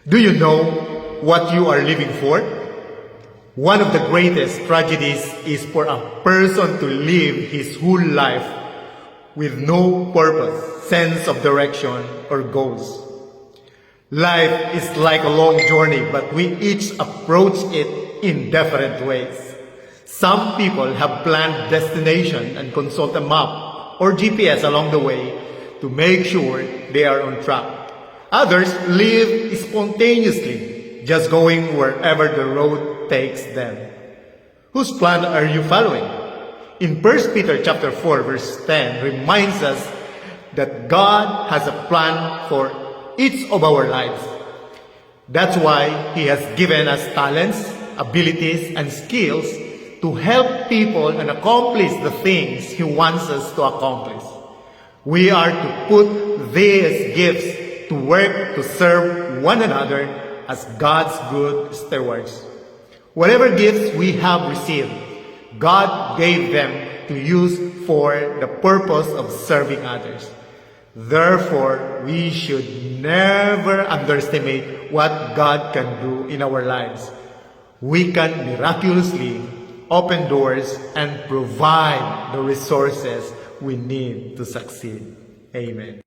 Do you know what you are living for? One of the greatest tragedies is for a person to live his whole life with no purpose, sense of direction, or goals. Life is like a long journey, but we each approach it in different ways. Some people have planned destination and consult a map or GPS along the way to make sure they are on track. Others live spontaneously, just going wherever the road takes them. Whose plan are you following? In 1 Peter chapter 4 verse 10 reminds us that God has a plan for each of our lives. That's why He has given us talents, abilities, and skills to help people and accomplish the things He wants us to accomplish. We are to put these gifts to work to serve one another as God's good stewards. Whatever gifts we have received, God gave them to use for the purpose of serving others. Therefore, we should never underestimate what God can do in our lives. We can miraculously open doors and provide the resources we need to succeed. Amen.